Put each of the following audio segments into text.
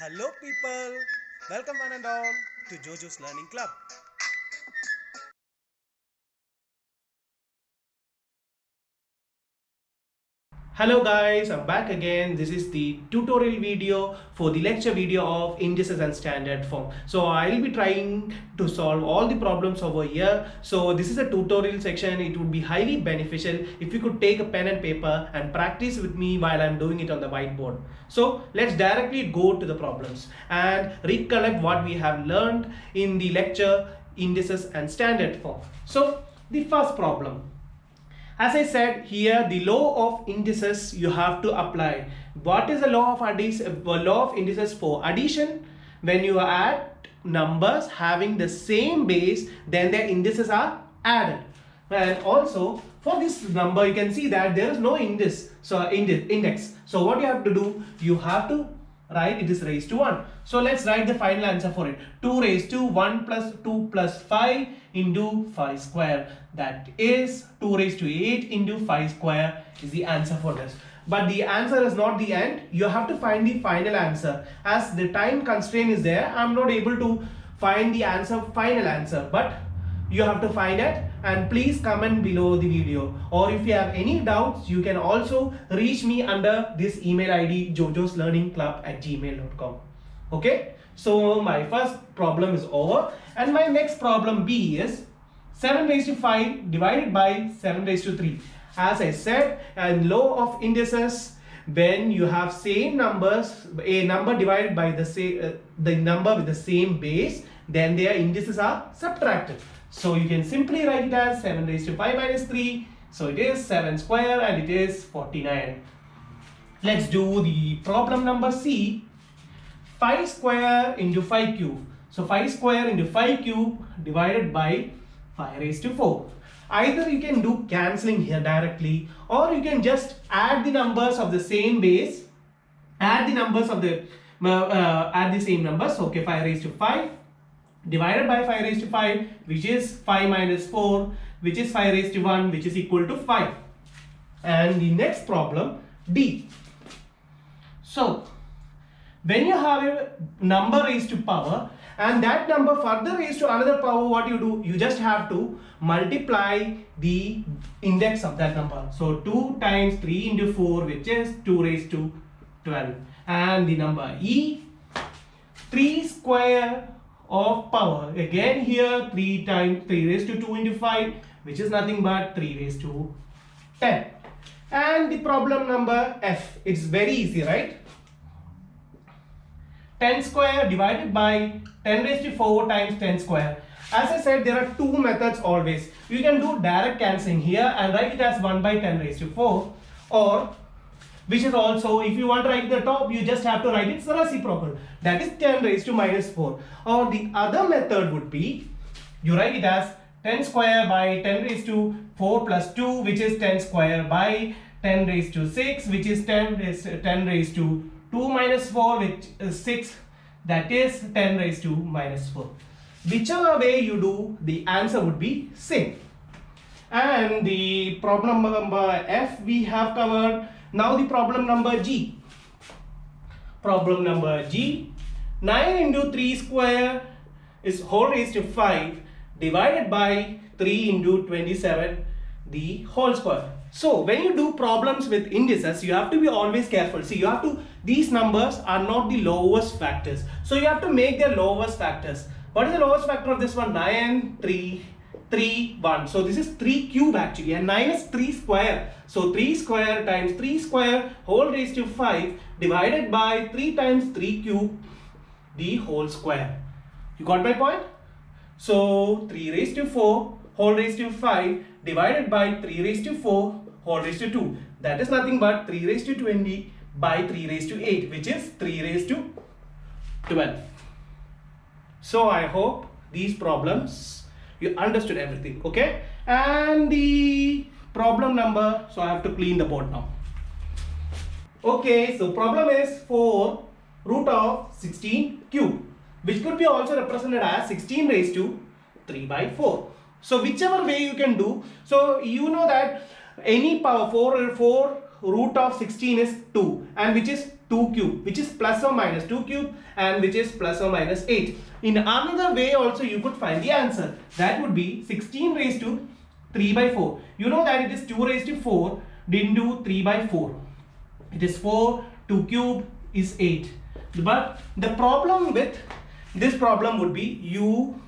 Hello people, welcome one and all to Jojo's Learning Club. Hello guys, I'm back again. This is the tutorial video for the lecture video of Indices and Standard form. So I'll be trying to solve all the problems over here. So this is a tutorial section. It would be highly beneficial if you could take a pen and paper and practice with me while I'm doing it on the whiteboard. So let's directly go to the problems and recollect what we have learned in the lecture Indices and Standard form. So the first problem. As I said here, the law of indices you have to apply. What is the law of indices for addition? When you add numbers having the same base, then their indices are added. And also for this number, you can see that there is no index. So what you have to do, you have to write it is raised to 1. So let's write the final answer for it. 2 raised to 1 plus 2 plus 5 into 5 square. That is 2 raised to 8 into 5 square is the answer for this. But the answer is not the end. You have to find the final answer. As the time constraint is there, I'm not able to find the final answer. But you have to find it, and please comment below the video, or if you have any doubts you can also reach me under this email ID jojoslearningclub@gmail.com. okay, so my first problem is over, and my next problem B is 7 raised to 5 divided by 7 raised to 3. As I said, in law of indices, when you have same numbers, a number divided by the number with the same base, then their indices are subtracted. So you can simply write it as 7 raised to 5 minus 3. So it is 7 square and it is 49. Let's do the problem number C. 5 square into 5 cube. So 5 square into 5 cube divided by 5 raised to 4. Either you can do cancelling here directly, or you can just add the numbers of the same base, add the numbers of the same numbers. Okay, 5 raised to 5 divided by 5 raised to 5, which is 5 minus 4, which is 5 raised to 1, which is equal to 5. And the next problem, D. So when you have a number raised to power and that number further raised to another power, what you do, you just have to multiply the index of that number. So 2 times 3 into 4, which is 2 raised to 12. And the number E, 3 square of power, again here 3 raised to 2 into 5, which is nothing but 3 raised to 10. And the problem number F, it's very easy, right? 10 square divided by 10 raised to 4 times 10 square. As I said, there are two methods always. You can do direct cancelling here and write it as 1 by 10 raised to 4, or which is also, if you want to write the top, you just have to write its reciprocal, that is 10 raised to minus 4. Or the other method would be, you write it as 10 square by 10 raised to 4 plus 2, which is 10 square by 10 raised to 6, which is 10 raised to 2 minus 4, which is 6, that is 10 raised to minus 4. Whichever way you do, the answer would be same. And the problem number F we have covered. Now the problem number G. Problem number G, 9 into 3 square is whole raised to 5 divided by 3 into 27 the whole square. So when you do problems with indices, you have to be always careful. See, these numbers are not the lowest factors. So you have to make their lowest factors. What is the lowest factor of this one? 9, 3, 3, 1. So this is 3 cube actually, and 9 is 3 square. So 3 square times 3 square whole raised to 5 divided by 3 times 3 cube the whole square. You got my point? So 3 raised to 4 whole raised to 5 divided by 3 raised to 4 whole raised to 2. That is nothing but 3 raised to 20 by 3 raised to 8, which is 3 raised to 12. So I hope these problems you understood everything, okay? And the problem number, so I have to clean the board now. Okay, so problem is 4 root of 16 cube, which could be also represented as 16 raised to 3 by 4. So whichever way you can do, so you know that any power 4 root of 16 is 2, and which is 2 cube, which is plus or minus 2 cube, and which is plus or minus 8. In another way also you could find the answer. That would be 16 raised to 3 by 4. You know that it is 2 raised to 4 into 3 by 4. It is 4, 2 cube is 8. But the problem with this problem would be you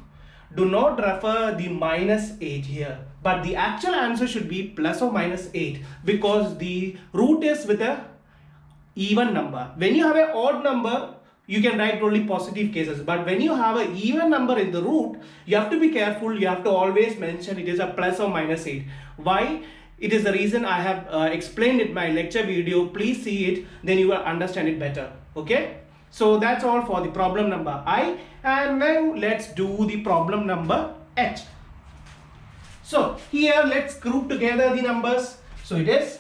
do not refer the minus 8 here, but the actual answer should be plus or minus 8 because the root is with a even number. When you have an odd number, you can write only positive cases, but when you have an even number in the root, you have to be careful. You have to always mention it is a plus or minus 8. Why? It is the reason I have explained in my lecture video. Please see it, then you will understand it better. Okay, so that's all for the problem number I, and now let's do the problem number H. So here let's group together the numbers. So it is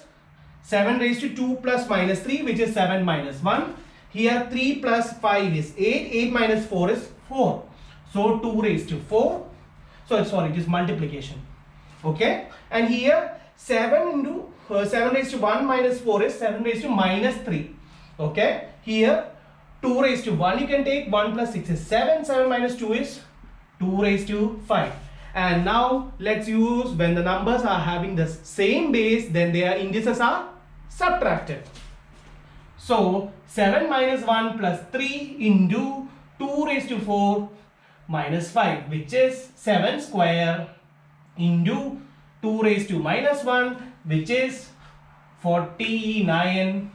7 raised to 2 plus minus 3, which is 7 minus 1. Here 3 plus 5 is 8. 8 minus 4 is 4. So 2 raised to 4. So sorry, it is multiplication. Okay, and here 7 raised to 1 minus 4 is 7 raised to minus 3. Okay, here 2 raised to 1 you can take, 1 plus 6 is 7. 7 minus 2 is 2 raised to 5. And now let's use, when the numbers are having the same base, then their indices are subtracted. So 7 minus 1 plus 3 into 2 raised to 4 minus 5, which is 7 square into 2 raised to minus 1, which is 49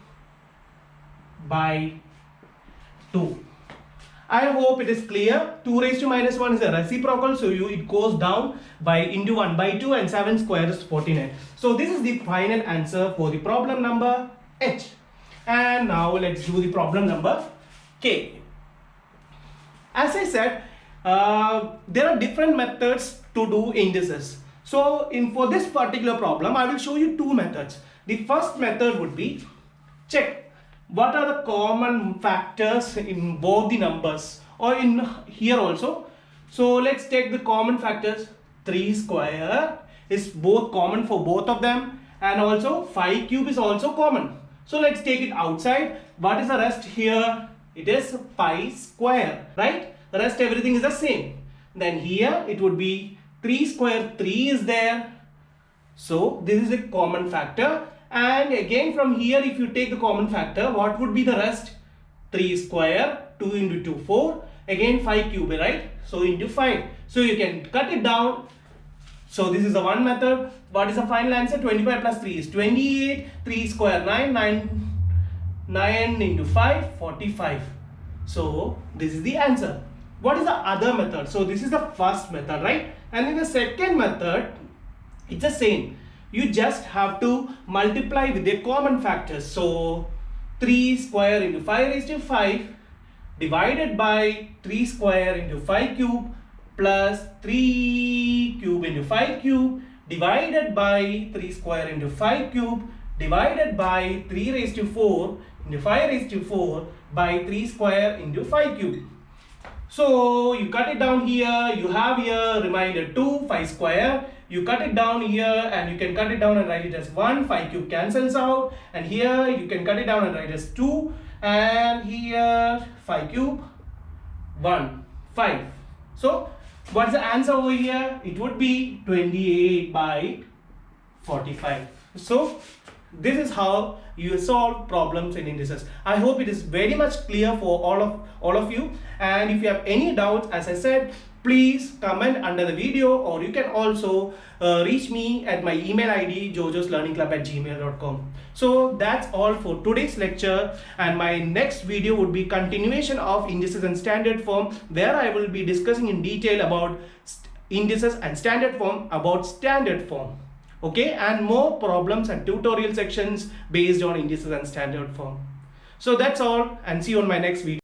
by 2. I hope it is clear. 2 raised to minus 1 is a reciprocal, so it goes down by into 1 by 2, and 7 square is 49. So this is the final answer for the problem number H. And now let's do the problem number K. As I said, there are different methods to do indices. So for this particular problem, I will show you two methods. The first method would be check what are the common factors in both the numbers or in here also. So let's take the common factors. 3 square is both common for both of them, and also 5 cube is also common. So let's take it outside. What is the rest here? It is pi square, right? The rest everything is the same. Then here it would be 3 square, 3 is there. So this is a common factor. And again from here, if you take the common factor, what would be the rest? 3 square, 2 into 2, 4. Again 5 cube, right? So into 5. So you can cut it down. So this is the one method. What is the final answer? 25 plus 3 is 28. 3 square 9. 9 into 5, 45. So this is the answer. What is the other method? So this is the first method, right? And in the second method, it's the same. You just have to multiply with the common factors. So 3 square into 5 raised to 5 divided by 3 square into 5 cube plus 3 cube into 5 cube divided by 3 square into 5 cube divided by 3 raised to 4 into 5 raised to 4 by 3 square into 5 cube. So you cut it down here, you have here remainder 2, 5 square. You cut it down here and you can cut it down and write it as 1, 5 cube cancels out. And here you can cut it down and write as 2. And here 5 cube, 1, 5. So what's the answer over here? It would be 28 by 45. So this is how you solve problems in indices. I hope it is very much clear for all of you. And if you have any doubts, as I said, please comment under the video, or you can also reach me at my email ID jojoslearningclub@gmail.com. So that's all for today's lecture, and my next video would be continuation of indices and standard form, where I will be discussing in detail about indices and standard form, about standard form. Okay, and more problems and tutorial sections based on indices and standard form. So that's all, and see you on my next video.